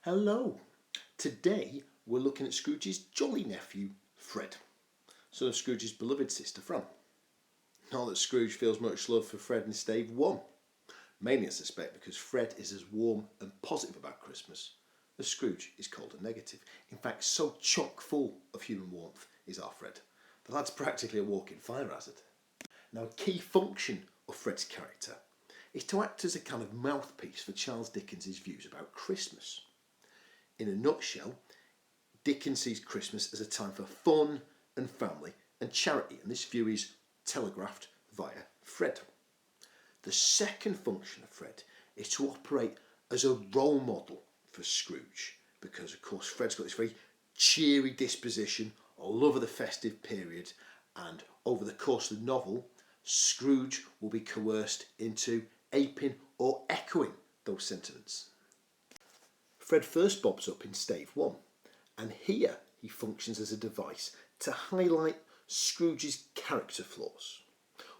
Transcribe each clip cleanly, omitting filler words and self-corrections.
Hello. Today we're looking at Scrooge's jolly nephew, Fred, son of Scrooge's beloved sister Fran. Not that Scrooge feels much love for Fred and stave 1, mainly I suspect because Fred is as warm and positive about Christmas as Scrooge is cold and negative. In fact, so chock full of human warmth is our Fred. The lad's practically a walking fire hazard. Now, a key function of Fred's character is to act as a kind of mouthpiece for Charles Dickens' views about Christmas. In a nutshell, Dickens sees Christmas as a time for fun and family and charity, and this view is telegraphed via Fred. The second function of Fred is to operate as a role model for Scrooge, because of course Fred's got this very cheery disposition, a love of the festive period, and over the course of the novel, Scrooge will be coerced into aping or echoing those sentiments. Fred first bobs up in stave 1, and here he functions as a device to highlight Scrooge's character flaws.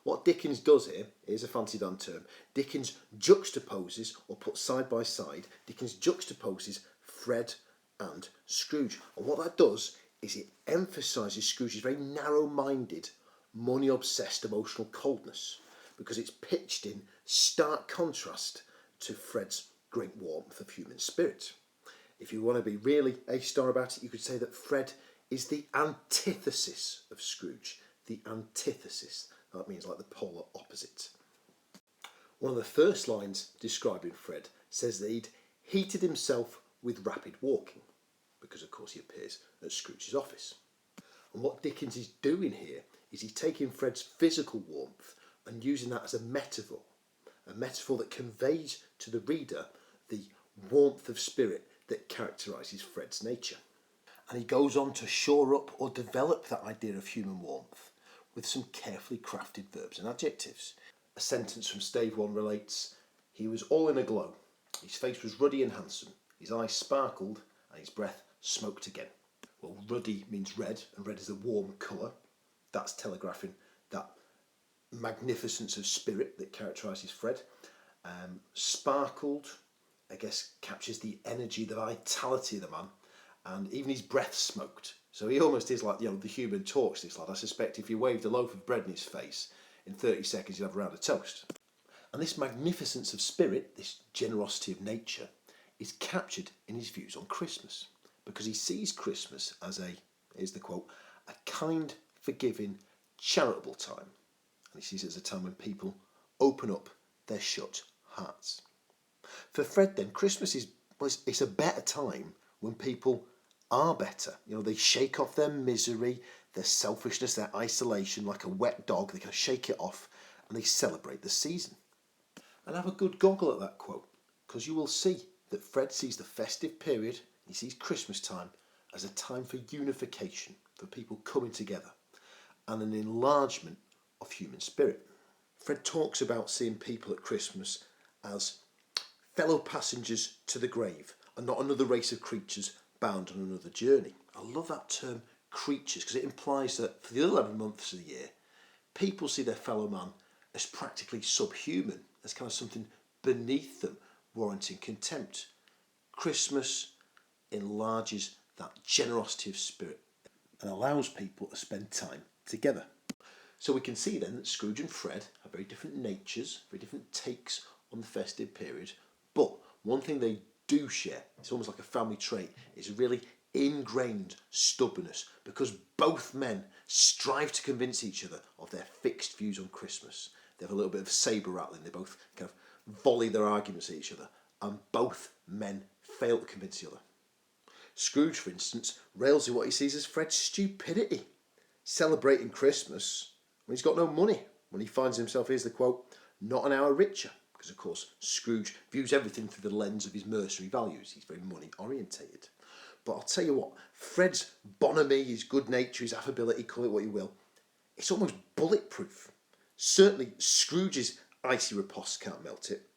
What Dickens does here, here's a fancy dan term, Dickens juxtaposes, or puts side by side, Dickens juxtaposes Fred and Scrooge. And what that does is it emphasises Scrooge's very narrow-minded, money-obsessed emotional coldness, because it's pitched in stark contrast to Fred's great warmth of human spirit. If you want to be really A-star about it, you could say that Fred is the antithesis of Scrooge. The antithesis. That means like the polar opposite. One of the first lines describing Fred says that he'd heated himself with rapid walking, because of course he appears at Scrooge's office. And what Dickens is doing here is he's taking Fred's physical warmth and using that as a metaphor that conveys to the reader the warmth of spirit that characterises Fred's nature. And he goes on to shore up or develop that idea of human warmth with some carefully crafted verbs and adjectives. A sentence from stave 1 relates, "He was all in a glow. His face was ruddy and handsome. His eyes sparkled and his breath smoked again." Well, ruddy means red, and red is a warm colour. That's telegraphing that magnificence of spirit that characterises Fred. Sparkled, I guess, captures the energy, the vitality of the man, and even his breath smoked. So he almost is like, the human torch, this lad. I suspect if you waved a loaf of bread in his face, in 30 seconds you'd have a round of toast. And this magnificence of spirit, this generosity of nature, is captured in his views on Christmas, because he sees Christmas as here's the quote, a kind, forgiving, charitable time. And he sees it as a time when people open up their shut hearts. For Fred then, Christmas it's a better time when people are better. They shake off their misery, their selfishness, their isolation, like a wet dog. They kind of shake it off and they celebrate the season. And have a good goggle at that quote, because you will see that Fred sees the festive period, he sees Christmas time as a time for unification, for people coming together, and an enlargement of human spirit. Fred talks about seeing people at Christmas as fellow passengers to the grave and not another race of creatures bound on another journey. I love that term creatures, because it implies that for the 11 months of the year, people see their fellow man as practically subhuman, as kind of something beneath them, warranting contempt. Christmas enlarges that generosity of spirit and allows people to spend time together. So we can see then that Scrooge and Fred have very different natures, very different takes on the festive period, but one thing they do share, it's almost like a family trait, is a really ingrained stubbornness, because both men strive to convince each other of their fixed views on Christmas. They have a little bit of sabre rattling, they both kind of volley their arguments at each other, and both men fail to convince the other. Scrooge, for instance, rails at what he sees as Fred's stupidity, celebrating Christmas when he's got no money, when he finds himself, here's the quote, not an hour richer, because of course Scrooge views everything through the lens of his mercenary values. He's very money orientated. But I'll tell you what, Fred's bonhomie, his good nature, his affability, call it what you will, it's almost bulletproof. Certainly Scrooge's icy riposte can't melt it.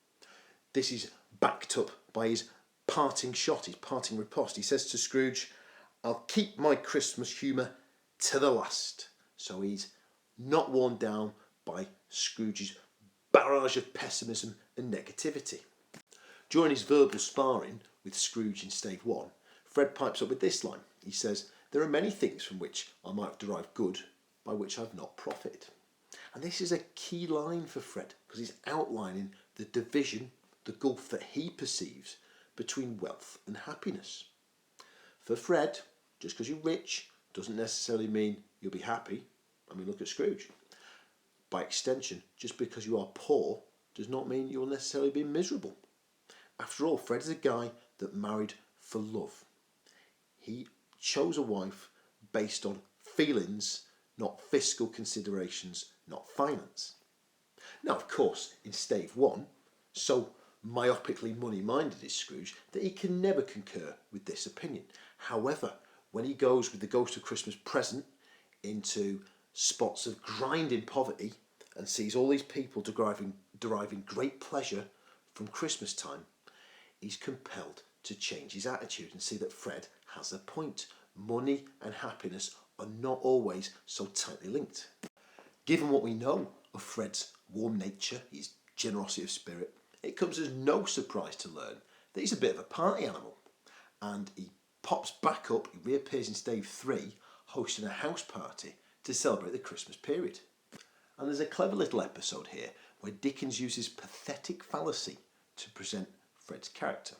This is backed up by his parting shot, his parting riposte. He says to Scrooge, "I'll keep my Christmas humour to the last." So he's not worn down by Scrooge's barrage of pessimism and negativity. During his verbal sparring with Scrooge in stave 1, Fred pipes up with this line. He says, "There are many things from which I might have derived good, by which I've not profited." And this is a key line for Fred, because he's outlining the division, the gulf that he perceives between wealth and happiness. For Fred, just because you're rich doesn't necessarily mean you'll be happy. I mean, look at Scrooge. By extension, just because you are poor does not mean you'll necessarily be miserable. After all, Fred is a guy that married for love. He chose a wife based on feelings, not fiscal considerations, not finance. Now, of course, in stave 1, so myopically money-minded is Scrooge that he can never concur with this opinion. However, when he goes with the Ghost of Christmas Present into spots of grinding poverty and sees all these people deriving great pleasure from Christmas time, he's compelled to change his attitude and see that Fred has a point. Money and happiness are not always so tightly linked. Given what we know of Fred's warm nature, his generosity of spirit, it comes as no surprise to learn that he's a bit of a party animal. And he pops back up, he reappears in stave 3, hosting a house party to celebrate the Christmas period. And there's a clever little episode here where Dickens uses pathetic fallacy to present Fred's character.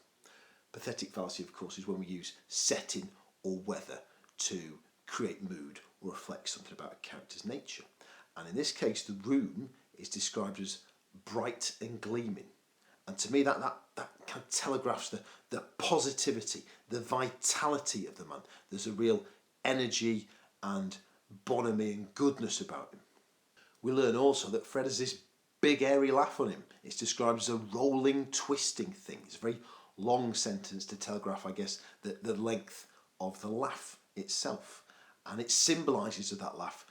Pathetic fallacy, of course, is when we use setting or weather to create mood or reflect something about a character's nature. And in this case, the room is described as bright and gleaming. And to me, that kind of telegraphs the positivity, the vitality of the man. There's a real energy and bonhomie and goodness about him. We learn also that Fred has this big airy laugh on him. It's described as a rolling, twisting thing. It's a very long sentence to telegraph, I guess, the length of the laugh itself. And it symbolises of that laugh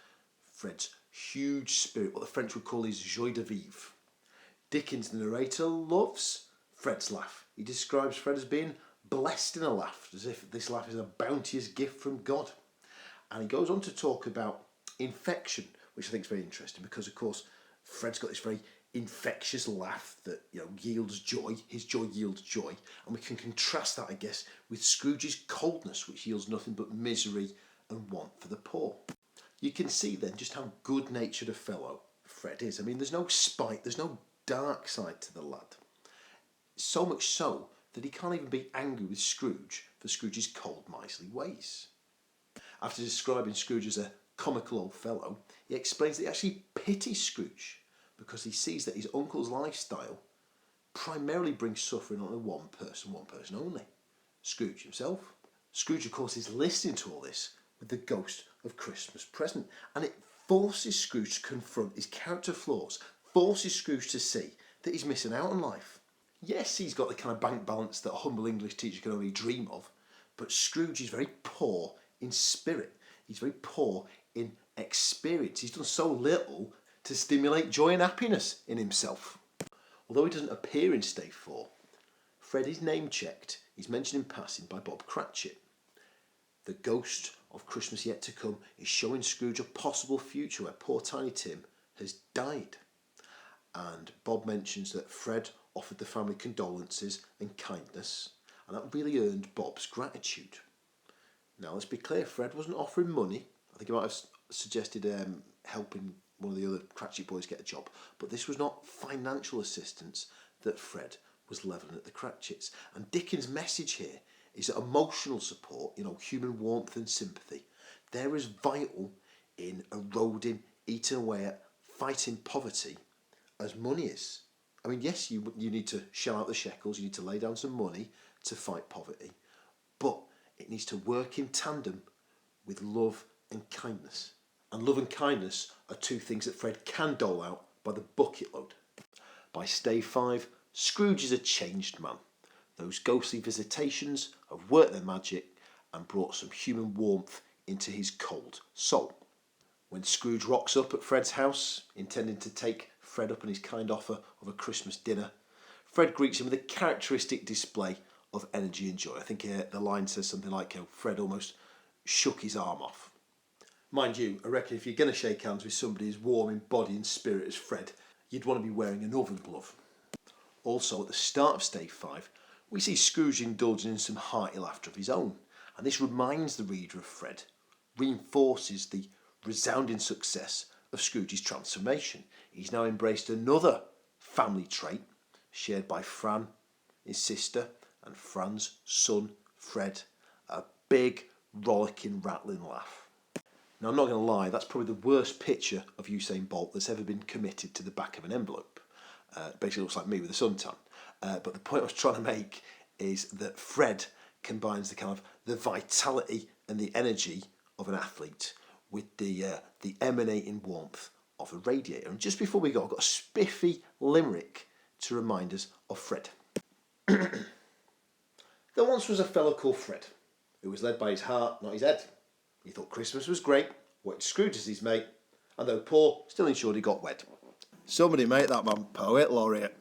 Fred's huge spirit, what the French would call his joie de vivre. Dickens, the narrator, loves Fred's laugh. He describes Fred as being blessed in a laugh, as if this laugh is a bounteous gift from God. And he goes on to talk about infection, which I think is very interesting because, of course, Fred's got this very infectious laugh that yields joy. His joy yields joy. And we can contrast that, I guess, with Scrooge's coldness, which yields nothing but misery and want for the poor. You can see then just how good-natured a fellow Fred is. I mean, there's no spite, there's no dark side to the lad. So much so that he can't even be angry with Scrooge for Scrooge's cold, miserly ways. After describing Scrooge as a comical old fellow, he explains that he actually pities Scrooge because he sees that his uncle's lifestyle primarily brings suffering on one person only, Scrooge himself. Scrooge, of course, is listening to all this with the Ghost of Christmas Present, and it forces Scrooge to confront his character flaws, forces Scrooge to see that he's missing out on life. Yes, he's got the kind of bank balance that a humble English teacher can only dream of, but Scrooge is very poor in spirit. He's very poor in experience. He's done so little to stimulate joy and happiness in himself. Although he doesn't appear in stave 4, Fred is name-checked. He's mentioned in passing by Bob Cratchit. The Ghost of Christmas Yet to Come is showing Scrooge a possible future where poor Tiny Tim has died. And Bob mentions that Fred offered the family condolences and kindness, and that really earned Bob's gratitude. Now, let's be clear, Fred wasn't offering money. I think he might have suggested helping one of the other Cratchit boys get a job, but this was not financial assistance that Fred was levelling at the Cratchits. And Dickens' message here is that emotional support, human warmth and sympathy, they're as vital in eroding, eating away at, fighting poverty as money is. I mean, yes, you need to shell out the shekels, you need to lay down some money to fight poverty, but it needs to work in tandem with love and kindness. And love and kindness are two things that Fred can dole out by the bucket load. By stave 5, Scrooge is a changed man. Those ghostly visitations have worked their magic and brought some human warmth into his cold soul. When Scrooge rocks up at Fred's house, intending to take Fred up on his kind offer of a Christmas dinner, Fred greets him with a characteristic display of energy and joy. I think the line says something like, Fred almost shook his arm off. Mind you, I reckon if you're going to shake hands with somebody as warm in body and spirit as Fred, you'd want to be wearing an oven glove. Also, at the start of stave 5, we see Scrooge indulging in some hearty laughter of his own, and this reminds the reader of Fred, reinforces the resounding success of Scrooge's transformation. He's now embraced another family trait shared by Fran, his sister, and Fran's son, Fred, a big, rollicking, rattling laugh. Now, I'm not going to lie, that's probably the worst picture of Usain Bolt that's ever been committed to the back of an envelope. Basically looks like me with a suntan. But the point I was trying to make is that Fred combines the vitality and the energy of an athlete with the emanating warmth of a radiator. And just before we go, I've got a spiffy limerick to remind us of Fred. There once was a fellow called Fred, who was led by his heart, not his head. He thought Christmas was great, worked Scrooge as his mate, and though poor, still ensured he got wed. Somebody make that man poet laureate.